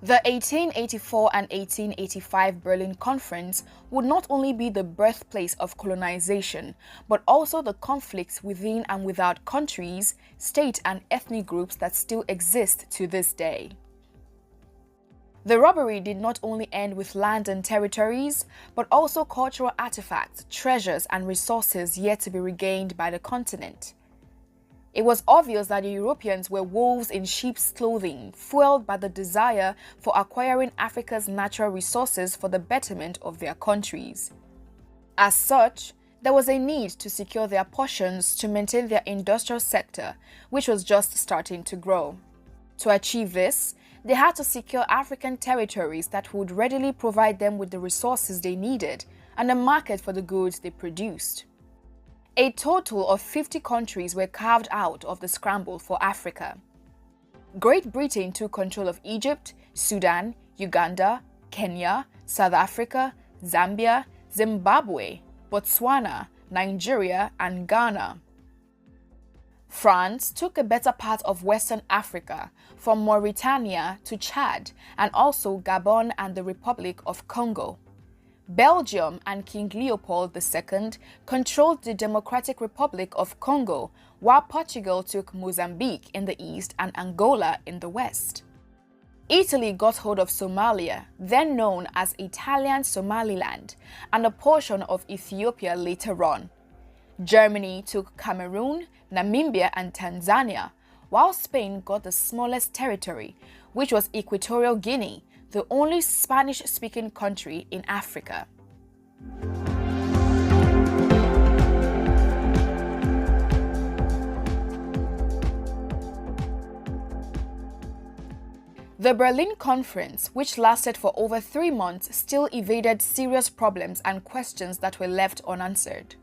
The 1884 and 1885 Berlin Conference would not only be the birthplace of colonization, but also the conflicts within and without countries, state and ethnic groups that still exist to this day. The robbery did not only end with land and territories, but also cultural artifacts, treasures and resources yet to be regained by the continent. It was obvious that the Europeans were wolves in sheep's clothing, fueled by the desire for acquiring Africa's natural resources for the betterment of their countries. As such, there was a need to secure their portions to maintain their industrial sector, which was just starting to grow. To achieve this, they had to secure African territories that would readily provide them with the resources they needed and a market for the goods they produced. A total of 50 countries were carved out of the scramble for Africa. Great Britain took control of Egypt, Sudan, Uganda, Kenya, South Africa, Zambia, Zimbabwe, Botswana, Nigeria, and Ghana. France took a better part of Western Africa, from Mauritania to Chad, and also Gabon and the Republic of Congo. Belgium and King Leopold II controlled the Democratic Republic of Congo, while Portugal took Mozambique in the east and Angola in the west. Italy got hold of Somalia, then known as Italian Somaliland, and a portion of Ethiopia later on. Germany took Cameroon, Namibia, and Tanzania, while Spain got the smallest territory, which was Equatorial Guinea, the only Spanish-speaking country in Africa. The Berlin Conference, which lasted for over 3 months, still evaded serious problems and questions that were left unanswered.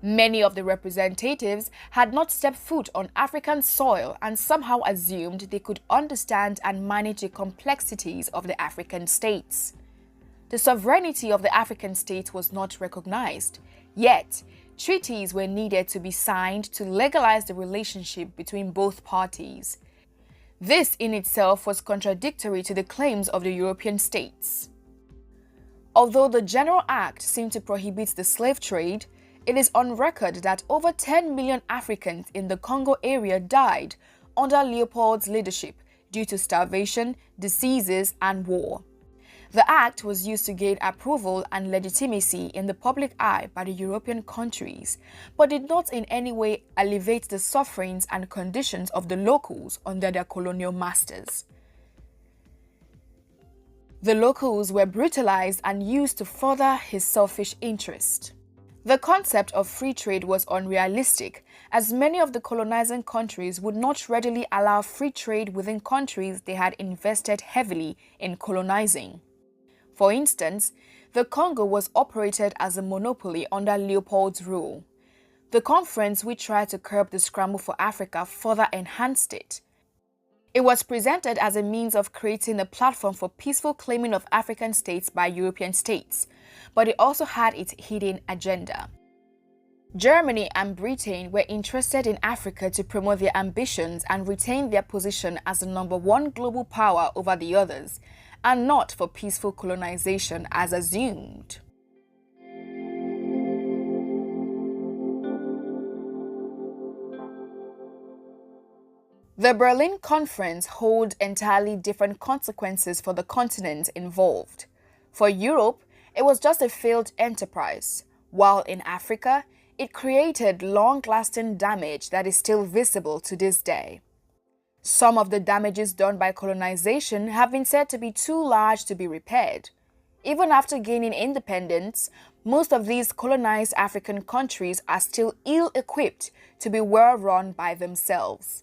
Many of the representatives had not stepped foot on African soil and somehow assumed they could understand and manage the complexities of the African states. The sovereignty of the African states was not recognized, yet treaties were needed to be signed to legalize the relationship between both parties. This in itself was contradictory to the claims of the European states. Although the General Act seemed to prohibit the slave trade, it is on record that over 10 million Africans in the Congo area died under Leopold's leadership due to starvation, diseases, and war. The act was used to gain approval and legitimacy in the public eye by the European countries, but did not in any way alleviate the sufferings and conditions of the locals under their colonial masters. The locals were brutalized and used to further his selfish interest. The concept of free trade was unrealistic, as many of the colonizing countries would not readily allow free trade within countries they had invested heavily in colonizing. For instance, the Congo was operated as a monopoly under Leopold's rule. The conference, which tried to curb the scramble for Africa, further enhanced it. It was presented as a means of creating a platform for peaceful claiming of African states by European states, but it also had its hidden agenda. Germany and Britain were interested in Africa to promote their ambitions and retain their position as the #1 global power over the others, and not for peaceful colonization as assumed. The Berlin Conference held entirely different consequences for the continents involved. For Europe, it was just a failed enterprise, while in Africa, it created long-lasting damage that is still visible to this day. Some of the damages done by colonization have been said to be too large to be repaired. Even after gaining independence, most of these colonized African countries are still ill-equipped to be well run by themselves.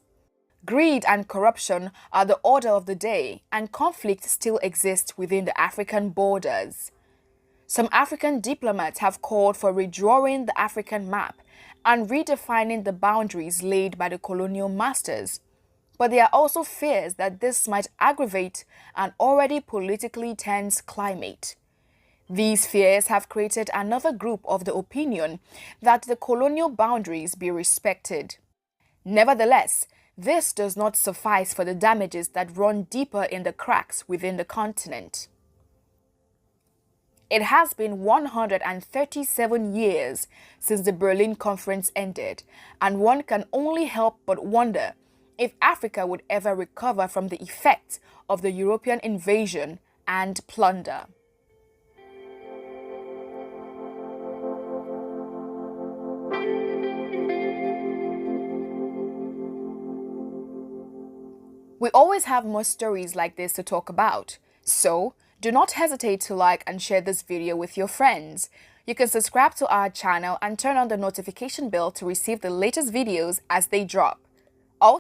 Greed and corruption are the order of the day, and conflict still exists within the African borders. Some African diplomats have called for redrawing the African map and redefining the boundaries laid by the colonial masters. But there are also fears that this might aggravate an already politically tense climate. These fears have created another group of the opinion that the colonial boundaries be respected. Nevertheless, This does not suffice for the damages that run deeper in the cracks within the continent. It has been 137 years since the Berlin Conference ended, and one can only help but wonder if Africa would ever recover from the effects of the European invasion and plunder. We always have more stories like this to talk about, so do not hesitate to like and share this video with your friends. You can subscribe to our channel and turn on the notification bell to receive the latest videos as they drop.